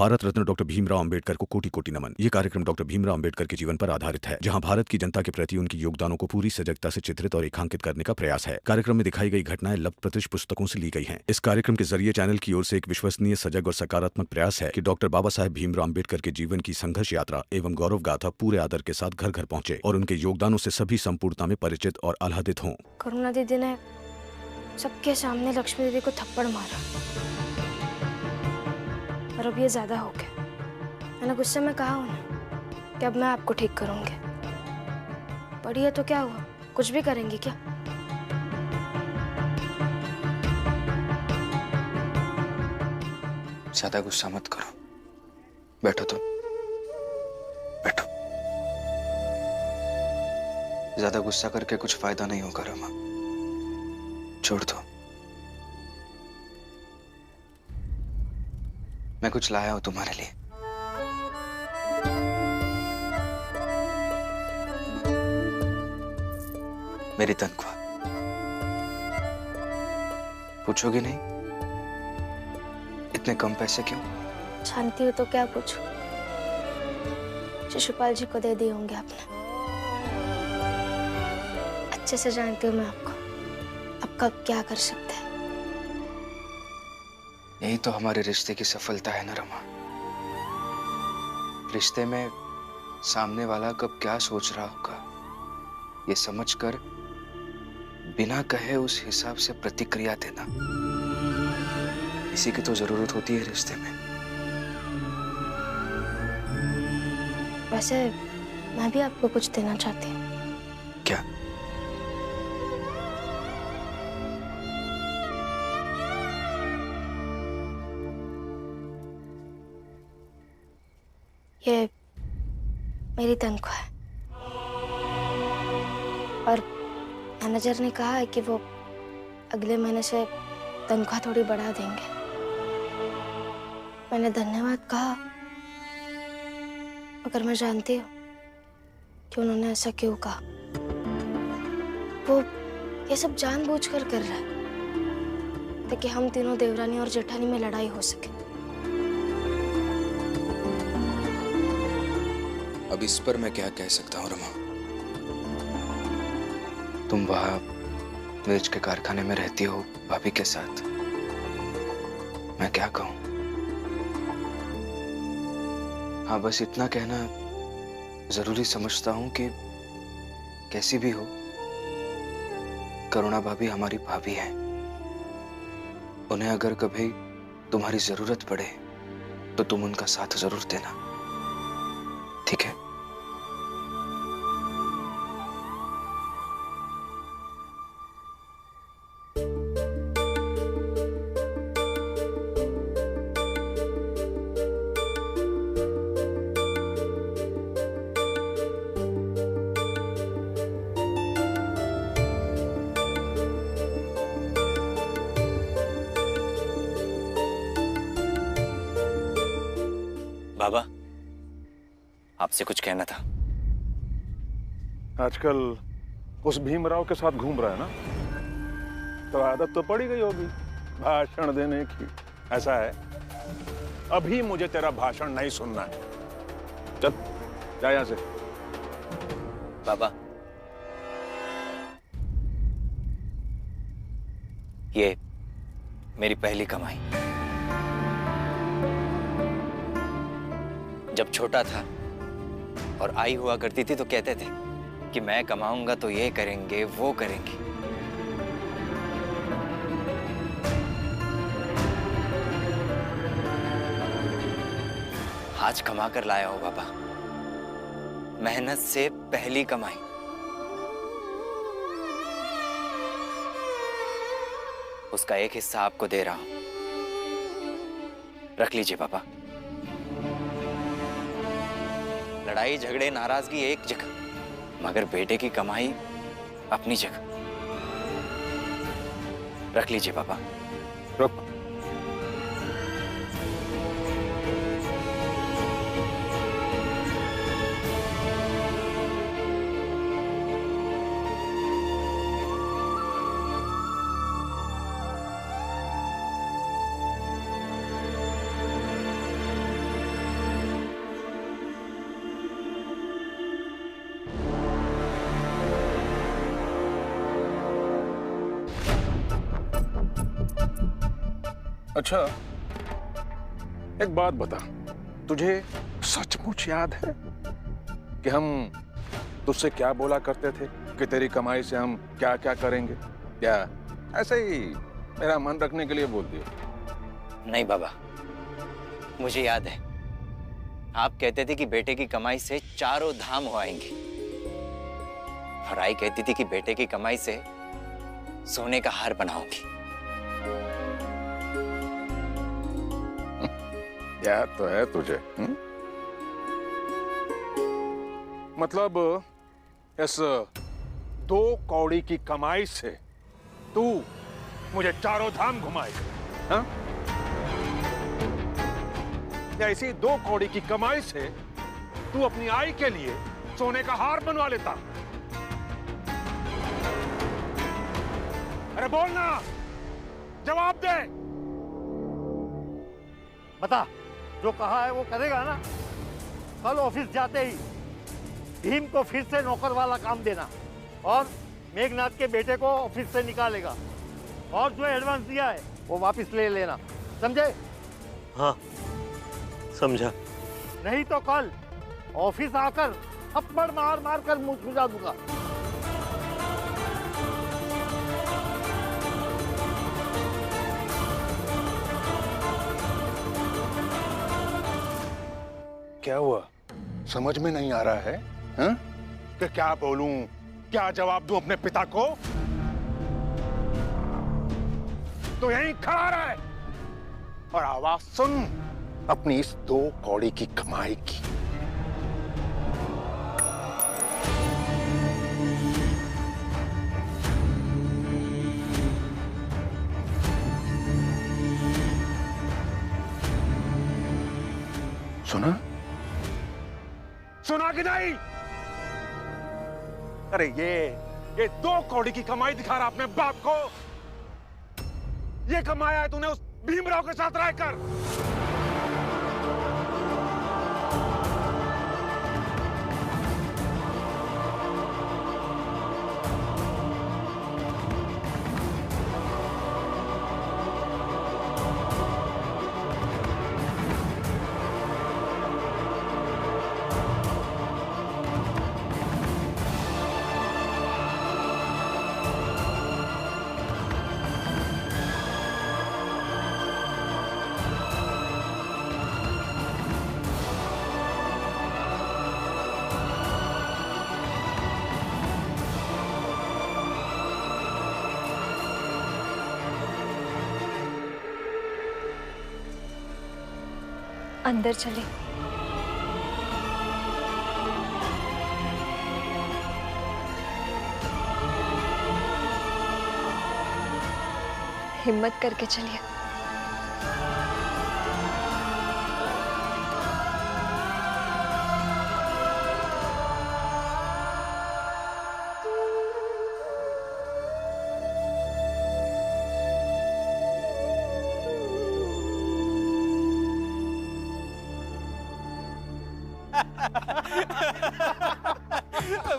Bharat Ratna doctor Bhimrao Ambedkar को कोटि कोटि नमन। ये कार्यक्रम डॉक्टर भीमराव अंबेडकर के जीवन पर आधारित है, जहां भारत की जनता के प्रति उनके योगदानों को पूरी सजगता से चित्रित और रेखांकित करने का प्रयास है। कार्यक्रम में दिखाई गई घटनाएं लब्ध पुस्तकों से ली गई हैं। इस कार्यक्रम के जरिए चैनल की ओर से एक विश्वसनीय, सजग और सकारात्मक प्रयास है कि डॉक्टर बाबा साहेब भीमराव अंबेडकर के जीवन की संघर्ष यात्रा एवं गौरव गाथा पूरे आदर के साथ घर घर पहुंचे और उनके योगदानों से सभी संपूर्णता में परिचित और आह्लादित हों। करुणा दीदी ने सबके सामने लक्ष्मी दीदी को थप्पड़ मारा और अब ये ज्यादा हो गया। मैंने गुस्से में कहा उन्हें कि अब मैं आपको ठीक करूंगी। बड़ी है तो क्या हुआ, कुछ भी करेंगी क्या? ज्यादा गुस्सा मत करो, बैठो तुम, बैठो। ज्यादा गुस्सा करके कुछ फायदा नहीं होगा रमा, छोड़ दो। मैं कुछ लाया हूं तुम्हारे लिए। मेरी तनख्वाह। पूछोगी नहीं इतने कम पैसे क्यों? जानती हो तो क्या पूछूं? शिशुपाल जी को दे दिए होंगे आपने। अच्छे से जानती हूँ मैं आपको, अब कब क्या कर सकते हैं। यही तो हमारे रिश्ते की सफलता है ना रमा। रिश्ते में सामने वाला कब क्या सोच रहा होगा ये समझकर बिना कहे उस हिसाब से प्रतिक्रिया देना, इसी की तो जरूरत होती है रिश्ते में। वैसे मैं भी आपको कुछ देना चाहती हूँ। क्या? ये मेरी तनख्वाह है और मैनेजर ने कहा है कि वो अगले महीने से तनख्वाह थोड़ी बढ़ा देंगे। मैंने धन्यवाद कहा, मगर मैं जानती हूँ कि उन्होंने ऐसा क्यों कहा। वो ये सब जानबूझकर कर रहा है ताकि हम तीनों देवरानी और जेठानी में लड़ाई हो सके। अब इस पर मैं क्या कह सकता हूँ रमा? तुम वहां मिर्च के कारखाने में रहती हो भाभी के साथ, मैं क्या कहूं? हाँ, बस इतना कहना जरूरी समझता हूं कि कैसी भी हो, करुणा भाभी हमारी भाभी है। उन्हें अगर कभी तुम्हारी जरूरत पड़े तो तुम उनका साथ जरूर देना, ठीक है? बाबा, आपसे कुछ कहना था। आजकल उस भीमराव के साथ घूम रहा है ना, तो आदत तो पड़ी गई होगी भाषण देने की। ऐसा है, अभी मुझे तेरा भाषण नहीं सुनना है। चल जा यहां से। बाबा, ये मेरी पहली कमाई। जब छोटा था और आई हुआ करती थी तो कहते थे कि मैं कमाऊंगा तो ये करेंगे वो करेंगे। आज कमा कर लाया हो बाबा, मेहनत से पहली कमाई। उसका एक हिस्सा आपको दे रहा हूं, रख लीजिए बाबा। लड़ाई झगड़े नाराजगी एक जगह, मगर बेटे की कमाई अपनी जगह। रख लीजिए बाबा। रुक। अच्छा, एक बात बता, तुझे सचमुच याद है कि हम तुझसे क्या बोला करते थे कि तेरी कमाई से हम क्या क्या करेंगे? क्या ऐसे ही मेरा मन रखने के लिए बोल दिया? नहीं बाबा, मुझे याद है आप कहते थे कि बेटे की कमाई से चारों धाम हो आएंगे, और आई कहती थी कि बेटे की कमाई से सोने का हार बनाऊंगी। याद तो है तुझे, मतलब इस 2 कौड़ी की कमाई से तू मुझे चारों धाम घुमाएगा, हाँ? या इसी 2 कौड़ी की कमाई से तू अपनी आई के लिए सोने का हार बनवा लेता? अरे बोलना, जवाब दे। बता, जो कहा है वो करेगा ना? कल ऑफिस जाते ही भीम को फिर से नौकर वाला काम देना और मेघनाथ के बेटे को ऑफिस से निकालेगा, और जो एडवांस दिया है वो वापस ले लेना, समझे? हाँ समझा। नहीं तो कल ऑफिस आकर थप्पड़ मार मार कर मुंह सुझा दूंगा। क्या हुआ, समझ में नहीं आ रहा है, हाँ? कि क्या बोलूं, क्या जवाब दूं अपने पिता को? तो यहीं खड़ा रहे और आवाज सुन अपनी इस 2 कौड़ी की कमाई की। सुना? सुना कि नहीं? अरे ये 2 कौड़ी की कमाई दिखा रहा अपने बाप को। ये कमाया है तूने उस भीमराव के साथ रहकर। अंदर चले। हिम्मत करके चलिए।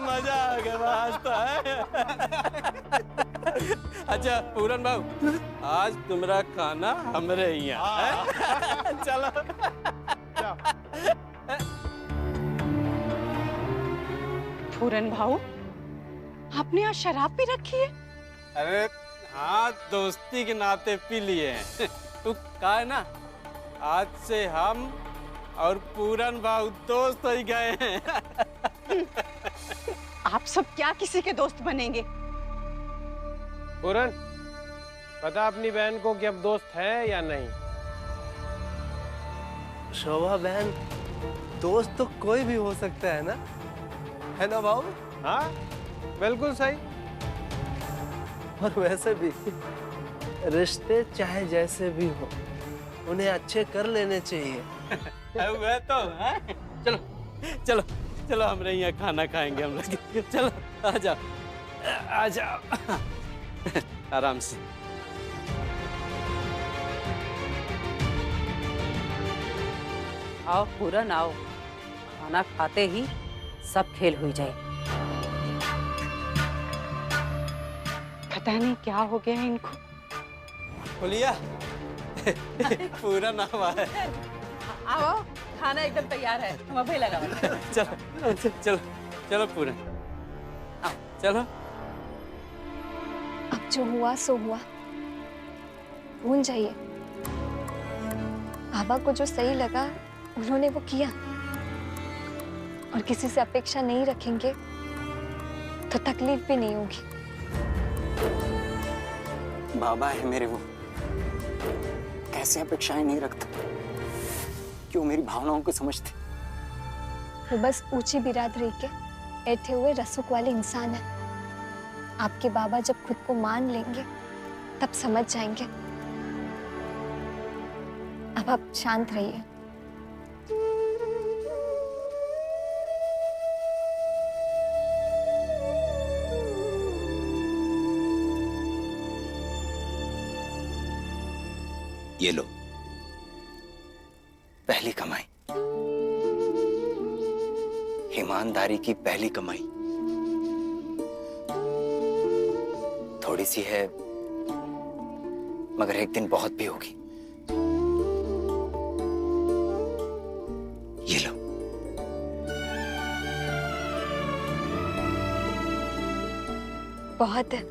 मजा आ गया आज तो है। अच्छा पूरन बाबू, आज तुम्हारा खाना हमरे यहाँ है। चलो पूरन भाऊ, आपने आज शराब भी रखी है? अरे हाँ, दोस्ती के नाते पी लिए हैं। तू कहा है ना, आज से हम और पूरन बाबू दोस्त हो गए हैं। आप सब क्या किसी के दोस्त बनेंगे? पूरन, पता अपनी बहन को कि अब दोस्त है या नहीं? शोभा बहन, दोस्त तो कोई भी हो सकता है ना, है ना बाबू? हाँ बिल्कुल सही। और वैसे भी रिश्ते चाहे जैसे भी हो, उन्हें अच्छे कर लेने चाहिए। वह तो है। चलो चलो चलो, हमरे यहाँ खाना खाएंगे हम लोग। चलो आ जाओ आ जाओ, आराम से। आओ पूरन आओ, खाना खाते ही सब खेल हो जाए। पता नहीं क्या हो गया इनको। फुलिया, पूरा नाम है। आओ, खाना एकदम तैयार है, हम अभी लगा। चलो चलो चलो पूरा, चलो। अब जो हुआ सो हुआ, भूल जाइए। बाबा को जो सही लगा उन्होंने वो किया, और किसी से अपेक्षा नहीं रखेंगे तो तकलीफ भी नहीं होगी। बाबा है मेरे, वो कैसे अपेक्षाएं नहीं रखता, क्यों मेरी भावनाओं को समझते। वो बस ऊंची बिरादरी के ऐठे हुए रसूख वाले इंसान है। आपके बाबा जब खुद को मान लेंगे तब समझ जाएंगे। अब आप शांत रहिए। ये लो, पहली कमाई, ईमानदारी की पहली कमाई। थोड़ी सी है, मगर एक दिन बहुत भी होगी। ये लो। बहुत है।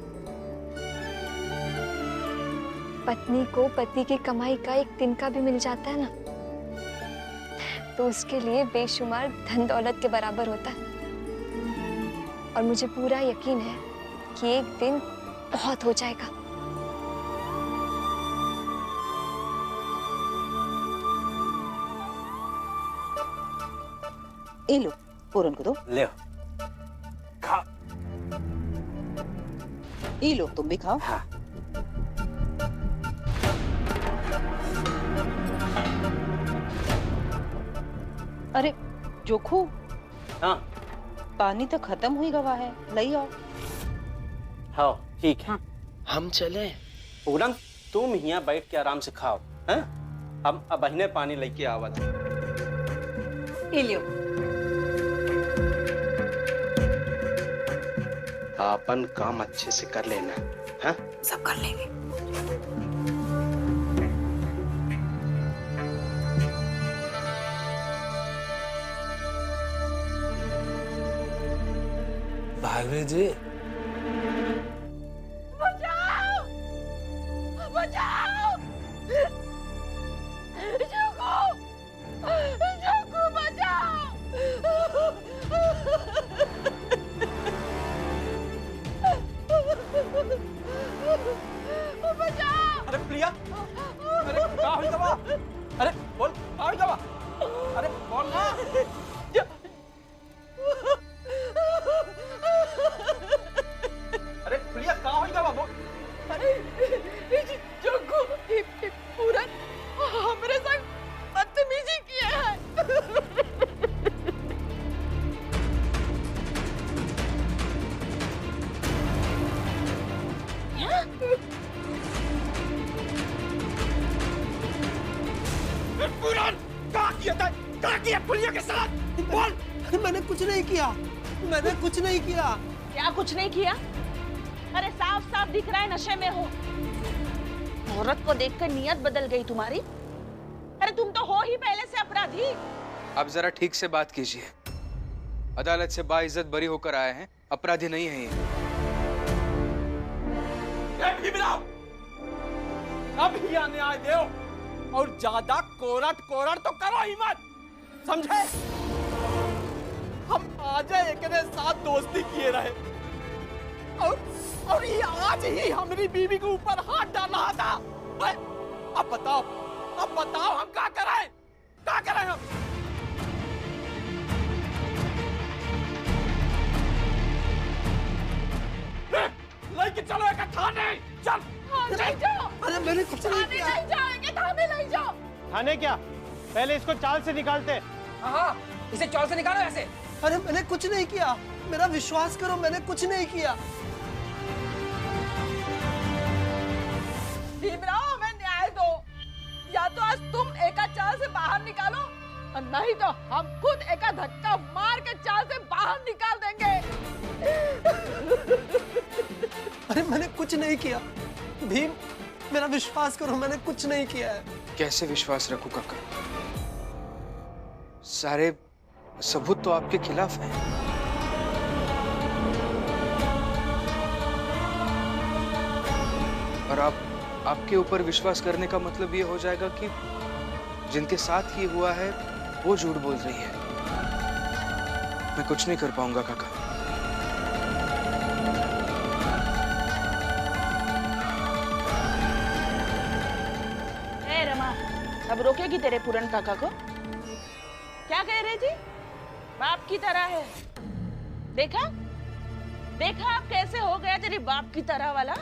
पत्नी को पति की कमाई का एक तिनका भी मिल जाता है ना, तो उसके लिए बेशुमार धन दौलत के बराबर होता है। और मुझे पूरा यकीन है कि एक दिन बहुत हो जाएगा। ये लो, पूरन को दो। ले खा। ये लो, तुम भी खाओ। हाँ। अरे जोखू, हाँ पानी तो खत्म हुई गवा है, लई आओ। हाँ ठीक है। हम चले। पूरन तुम यहाँ बैठ के आराम से खाओ, हैं? हम अब बहने पानी लेके आवत। ये लियो। अपन काम अच्छे से कर लेना, हाँ? सब कर लेंगे। भाभी जी, बचाओ! बचाओ! जोखू! जोखू बचाओ! बचाओ! अरे प्रिया, अरे कहाँ हुई दवा? अरे बोल, कहाँ हुई दवा? अरे बोल ना। अरे प्रिया, कहाँ हुई दवा? बोल। अरे जोखू, पूरा हमारे संग बदतमीजी किया है। कहाँ किया पुलिया के साथ? बोल। अरे मैंने कुछ नहीं किया, मैंने कुछ नहीं किया। क्या कुछ नहीं किया? अरे साफ साफ दिख रहा है नशे में हो। औरत को देखकर नियत बदल गई तुम्हारी। अरे तुम तो हो ही पहले से अपराधी। आप जरा ठीक से बात कीजिए। अदालत से बाइज्जत बरी होकर आए हैं, अपराधी नहीं है ये। अब ही न्याय दो और ज्यादा कोरट तो करो ही मत, समझे? हम आज एक साथ दोस्ती किए रहे और ये आज ही हमारी बीवी के ऊपर हाथ डाल रहा था। अब बताओ हम क्या करें हम? लेके चलो एक थाने, चल। नहीं जाओ। अरे मैंने कुछ नहीं किया। नहीं जाएंगे, थाने नहीं जाओ। थाने क्या? पहले इसको चाल से निकालते। हाँ, इसे चाल से निकालो ऐसे। अरे मैंने कुछ नहीं किया, मेरा विश्वास करो, मैंने कुछ नहीं किया। भीमराव, हमें न्याय दो। या तो आज तुम एका चाल से बाहर निकालो, और नहीं तो हम खुद एका धक्का मार के चाल से बाहर निकाल देंगे। अरे मैंने कुछ नहीं किया। भीम मेरा विश्वास करो, मैंने कुछ नहीं किया है। कैसे विश्वास रखूं काका? सारे सबूत तो आपके खिलाफ हैं। और आपके ऊपर विश्वास करने का मतलब ये हो जाएगा कि जिनके साथ ये हुआ है वो झूठ बोल रही है। मैं कुछ नहीं कर पाऊंगा काका। अब रोकेगी तेरे पूरन काका को? क्या कह रही थी? बाप की तरह है। देखा देखा अब कैसे हो गया तेरी बाप की तरह वाला।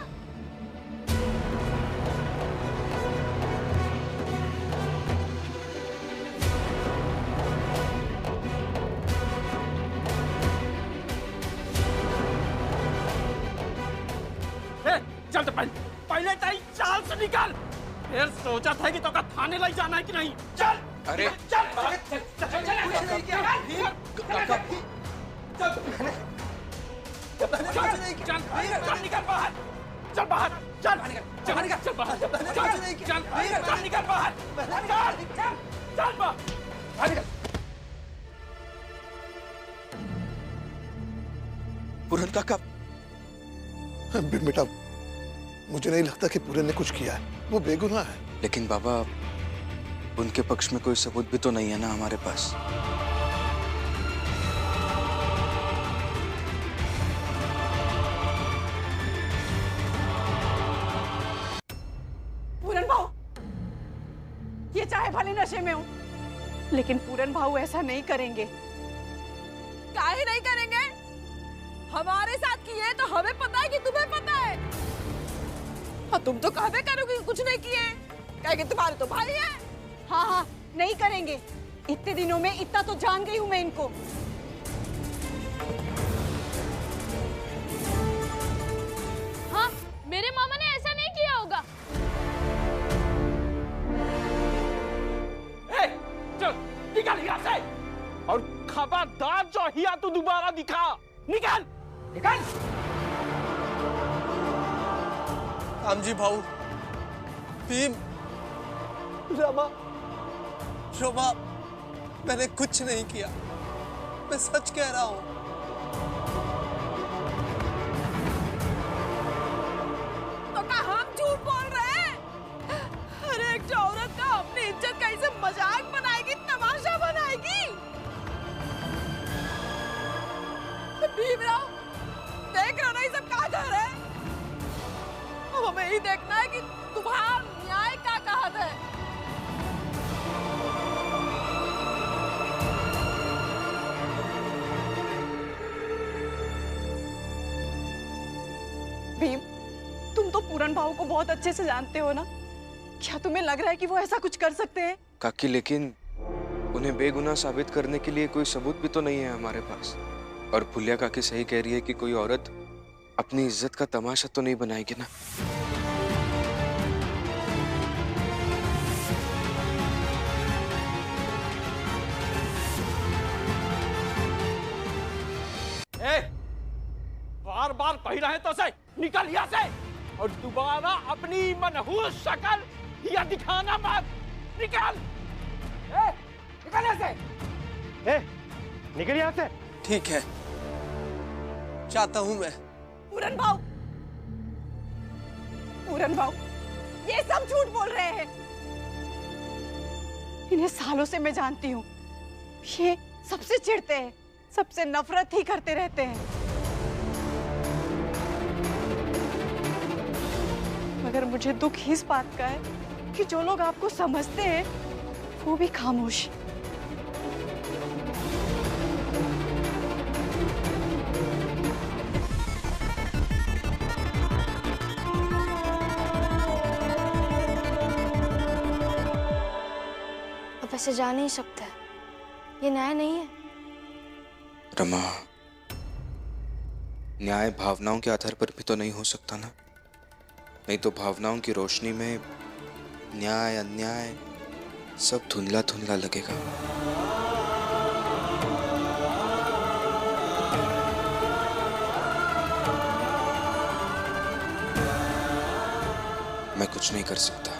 चल तो पहले ताई चाल से निकल। फिर सोचा था कि तो का थाने ले जाना है कि नहीं। चल। अरे चल निकल बाहर। चल बाहर। चल चल बाहर। चल निकल बाहर। चल बाहर। पूरन काका, बेटा मुझे नहीं लगता कि पूरन ने कुछ किया है, वो बेगुनाह है। लेकिन बाबा, उनके पक्ष में कोई सबूत भी तो नहीं है ना हमारे पास। पूरन भाऊ, ये चाहे भले नशे में हो, लेकिन पूरन भाऊ ऐसा नहीं करेंगे। काहे नहीं करेंगे? हमारे साथ किए तो हमें पता है कि तुम्हें पता है। और तुम तो कहबे करोगे कि कुछ नहीं किए, कहेंगे तुम्हारे तो भाई है। हाँ हाँ, नहीं करेंगे। इतने दिनों में इतना तो जान गई हूँ मैं इनको। हाँ, मेरे मामा ने ऐसा नहीं किया होगा। चल निकल यहाँ से, और खबरदार जो हिया तू दोबारा दिखा। निकल निकल। कामजी भाऊ, भीम, रमा, शोभा, मैंने कुछ नहीं किया, मैं सच कह रहा हूं। तो क्या हम झूठ बोल रहे हैं? अरे एक जो औरत का अपनी इज्जत कैसे मजाक बनाएगी, तमाशा बनाएगी। भीमराव, देख रहे हो ना ये सब क्या कर रहे हैं? हमें ही देखना है कि तुम्हारा न्याय क्या कहा है। भीम, तुम तो पूरन भाऊ को बहुत अच्छे से जानते हो ना? क्या तुम्हें लग रहा है कि वो ऐसा कुछ कर सकते हैं? काकी, लेकिन उन्हें बेगुनाह साबित करने के लिए कोई सबूत भी तो नहीं है हमारे पास। और फुलिया काकी सही कह रही है कि कोई औरत अपनी इज्जत का तमाशा तो नहीं बनाएगी ना। बार बार कही रहे तो से निकल यहाँ से, और दोबारा अपनी मनहूस शक्ल या दिखाना मत। निकल। निकल यहाँ से। निकल यहाँ से। ठीक है, चाहता हूं मैं। पूरन भाऊ, पूरन भाऊ, ये सब झूठ बोल रहे हैं। इन्हें सालों से मैं जानती हूँ। ये सबसे चिढ़ते हैं, सबसे नफरत ही करते रहते हैं। मगर मुझे दुख इस बात का है कि जो लोग आपको समझते हैं वो भी खामोश। अब ऐसे जा नहीं सकते, ये न्याय नहीं है। रमा, न्याय भावनाओं के आधार पर भी तो नहीं हो सकता ना। नहीं तो भावनाओं की रोशनी में न्याय अन्याय सब धुंधला धुंधला लगेगा। मैं कुछ नहीं कर सकता।